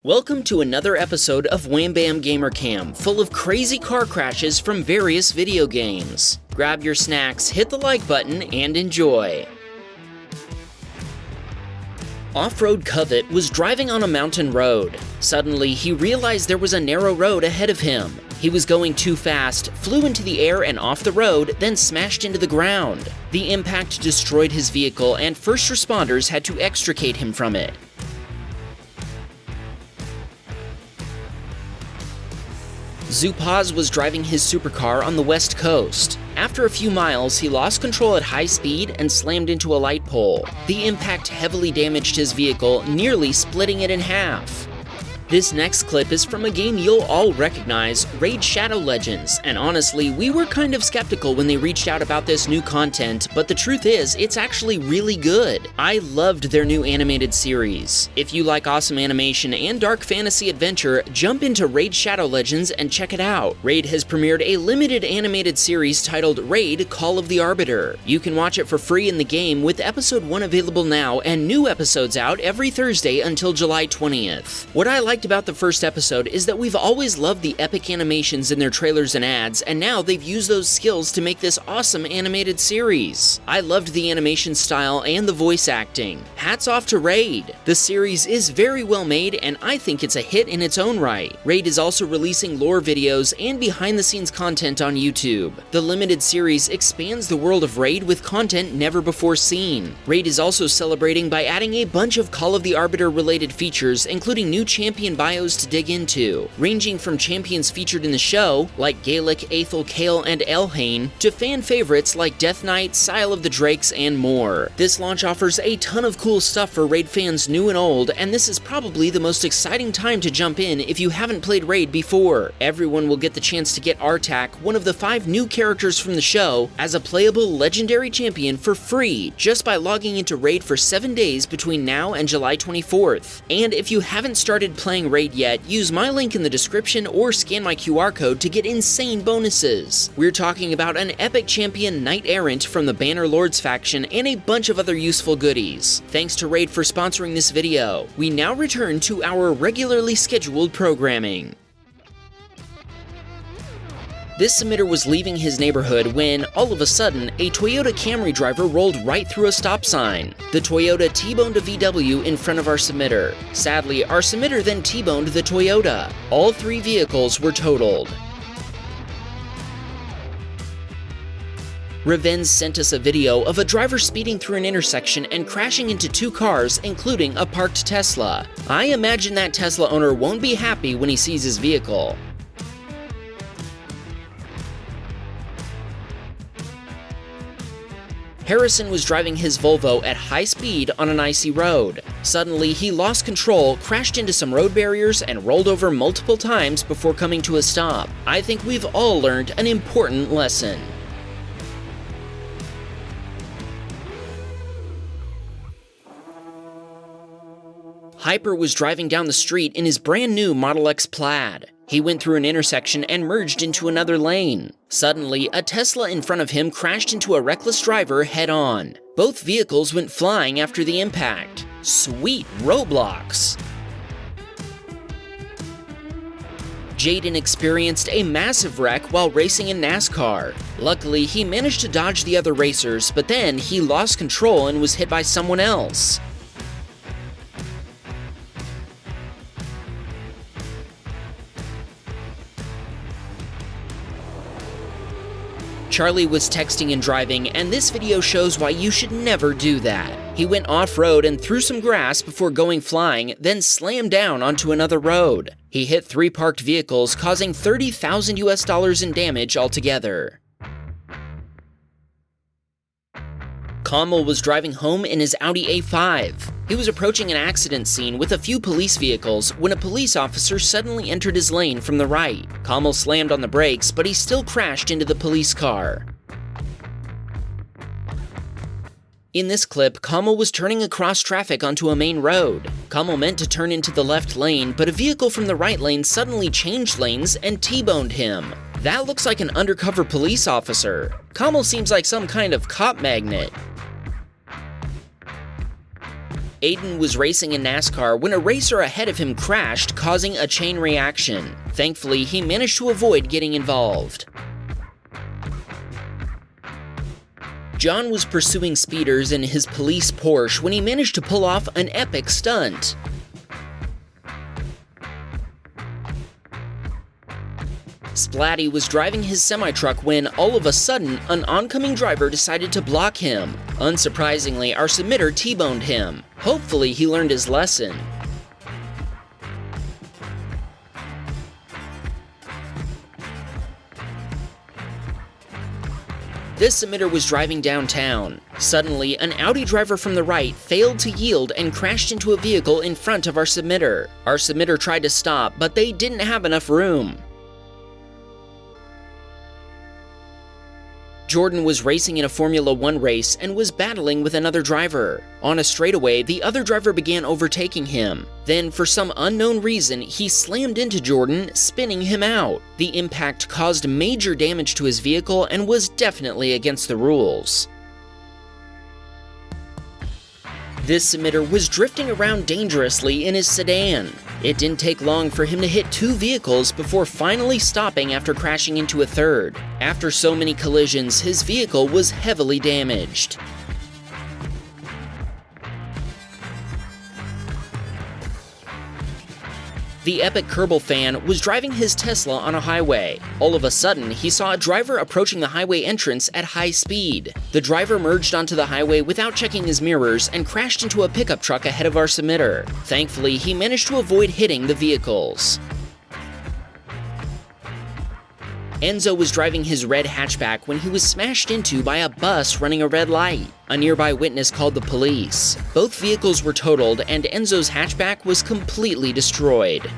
Welcome to another episode of Wham Baam Gamercam, full of crazy car crashes from various video games. Grab your snacks, hit the like button, and enjoy. Off-road Covet was driving on a mountain road. Suddenly, he realized there was a narrow road ahead of him. He was going too fast, flew into the air and off the road, then smashed into the ground. The impact destroyed his vehicle, and first responders had to extricate him from it. Zupaz was driving his supercar on the west coast. After a few miles, he lost control at high speed and slammed into a light pole. The impact heavily damaged his vehicle, nearly splitting it in half. This next clip is from a game you'll all recognize, Raid Shadow Legends, and honestly, we were kind of skeptical when they reached out about this new content, but the truth is, it's actually really good. I loved their new animated series. If you like awesome animation and dark fantasy adventure, jump into Raid Shadow Legends and check it out. Raid has premiered a limited animated series titled Raid Call of the Arbiter. You can watch it for free in the game, with episode 1 available now and new episodes out every Thursday until July 20th. What I liked about the first episode is that we've always loved the epic animations in their trailers and ads, and now they've used those skills to make this awesome animated series. I loved the animation style and the voice acting. Hats off to Raid! The series is very well made, and I think it's a hit in its own right. Raid is also releasing lore videos and behind-the-scenes content on YouTube. The limited series expands the world of Raid with content never before seen. Raid is also celebrating by adding a bunch of Call of the Arbiter related features, including new champion bios to dig into, ranging from champions featured in the show, like Gaelic, Aethel, Kale, and Elhain, to fan favorites like Death Knight, Sile of the Drakes, and more. This launch offers a ton of cool stuff for Raid fans new and old, and this is probably the most exciting time to jump in if you haven't played Raid before. Everyone will get the chance to get Artak, one of the 5 new characters from the show, as a playable legendary champion for free, just by logging into Raid for 7 days between now and July 24th. And if you haven't started playing Raid yet, use my link in the description or scan my QR code to get insane bonuses. We're talking about an epic champion Knight Errant from the Banner Lords faction and a bunch of other useful goodies. Thanks to Raid for sponsoring this video. We now return to our regularly scheduled programming. This submitter was leaving his neighborhood when, all of a sudden, a Toyota Camry driver rolled right through a stop sign. The Toyota T-boned a VW in front of our submitter. Sadly, our submitter then T-boned the Toyota. All 3 vehicles were totaled. Revenz sent us a video of a driver speeding through an intersection and crashing into 2 cars, including a parked Tesla. I imagine that Tesla owner won't be happy when he sees his vehicle. Harrison was driving his Volvo at high speed on an icy road. Suddenly, he lost control, crashed into some road barriers, and rolled over multiple times before coming to a stop. I think we've all learned an important lesson. Hyper was driving down the street in his brand new Model X Plaid. He went through an intersection and merged into another lane. Suddenly, a Tesla in front of him crashed into a reckless driver head-on. Both vehicles went flying after the impact. Sweet Roblox! Jaden experienced a massive wreck while racing in NASCAR. Luckily, he managed to dodge the other racers, but then he lost control and was hit by someone else. Charlie was texting and driving, and this video shows why you should never do that. He went off-road and through some grass before going flying, then slammed down onto another road. He hit 3 parked vehicles, causing $30,000 in damage altogether. Kamal was driving home in his Audi A5. He was approaching an accident scene with a few police vehicles when a police officer suddenly entered his lane from the right. Kamal slammed on the brakes, but he still crashed into the police car. In this clip, Kamal was turning across traffic onto a main road. Kamal meant to turn into the left lane, but a vehicle from the right lane suddenly changed lanes and T-boned him. That looks like an undercover police officer. Kamal seems like some kind of cop magnet. Aiden was racing in NASCAR when a racer ahead of him crashed, causing a chain reaction. Thankfully, he managed to avoid getting involved. John was pursuing speeders in his police Porsche when he managed to pull off an epic stunt. Splatty was driving his semi-truck when, all of a sudden, an oncoming driver decided to block him. Unsurprisingly, our submitter T-boned him. Hopefully, he learned his lesson. This submitter was driving downtown. Suddenly, an Audi driver from the right failed to yield and crashed into a vehicle in front of our submitter. Our submitter tried to stop, but they didn't have enough room. Jordan was racing in a Formula 1 race and was battling with another driver. On a straightaway, the other driver began overtaking him. Then, for some unknown reason, he slammed into Jordan, spinning him out. The impact caused major damage to his vehicle and was definitely against the rules. This submitter was drifting around dangerously in his sedan. It didn't take long for him to hit 2 vehicles before finally stopping after crashing into a third. After so many collisions, his vehicle was heavily damaged. The epic Kerbal fan was driving his Tesla on a highway. All of a sudden, he saw a driver approaching the highway entrance at high speed. The driver merged onto the highway without checking his mirrors and crashed into a pickup truck ahead of our submitter. Thankfully, he managed to avoid hitting the vehicles. Enzo was driving his red hatchback when he was smashed into by a bus running a red light. A nearby witness called the police. Both vehicles were totaled and Enzo's hatchback was completely destroyed.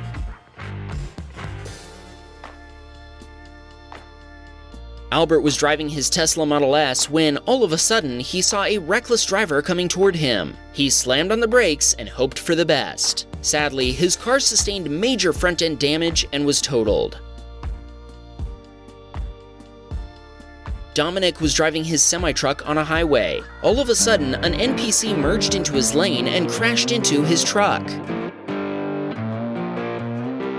Albert was driving his Tesla Model S when, all of a sudden, he saw a reckless driver coming toward him. He slammed on the brakes and hoped for the best. Sadly, his car sustained major front-end damage and was totaled. Dominic was driving his semi-truck on a highway. All of a sudden, an NPC merged into his lane and crashed into his truck.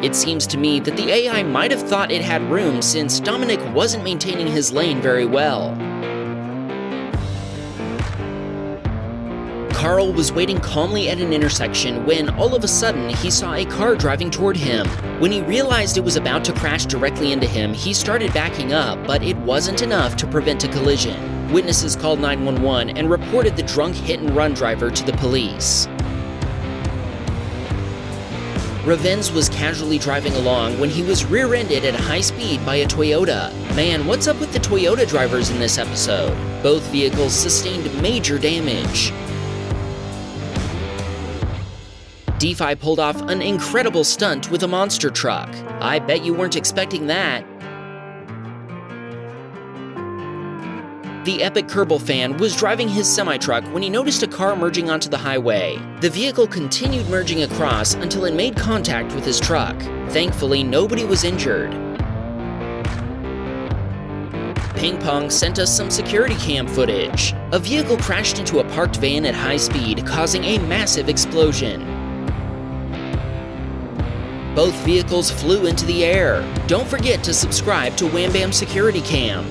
It seems to me that the AI might have thought it had room since Dominic wasn't maintaining his lane very well. Carl was waiting calmly at an intersection when, all of a sudden, he saw a car driving toward him. When he realized it was about to crash directly into him, he started backing up, but it wasn't enough to prevent a collision. Witnesses called 911 and reported the drunk hit-and-run driver to the police. Revens was casually driving along when he was rear-ended at high speed by a Toyota. Man, what's up with the Toyota drivers in this episode? Both vehicles sustained major damage. DeFi pulled off an incredible stunt with a monster truck. I bet you weren't expecting that. The epic Kerbal fan was driving his semi-truck when he noticed a car merging onto the highway. The vehicle continued merging across until it made contact with his truck. Thankfully, nobody was injured. Ping Pong sent us some security cam footage. A vehicle crashed into a parked van at high speed, causing a massive explosion. Both vehicles flew into the air. Don't forget to subscribe to Wham Baam Security Cam.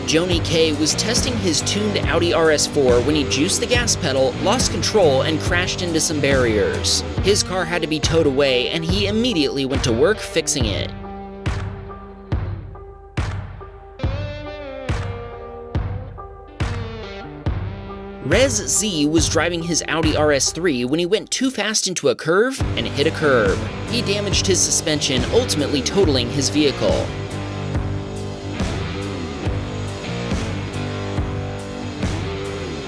Joni K was testing his tuned Audi RS4 when he juiced the gas pedal, lost control, and crashed into some barriers. His car had to be towed away, and he immediately went to work fixing it. Rez Z was driving his Audi RS3 when he went too fast into a curve and hit a curb. He damaged his suspension, ultimately totaling his vehicle.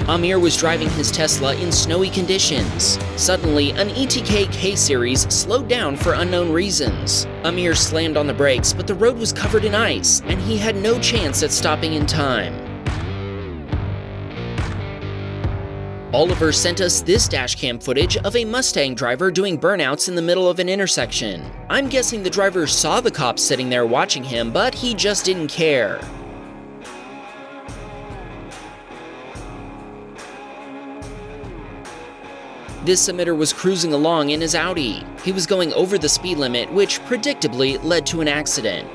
Amir was driving his Tesla in snowy conditions. Suddenly, an ETK K-Series slowed down for unknown reasons. Amir slammed on the brakes, but the road was covered in ice, and he had no chance at stopping in time. Oliver sent us this dashcam footage of a Mustang driver doing burnouts in the middle of an intersection. I'm guessing the driver saw the cops sitting there watching him, but he just didn't care. This submitter was cruising along in his Audi. He was going over the speed limit, which predictably led to an accident.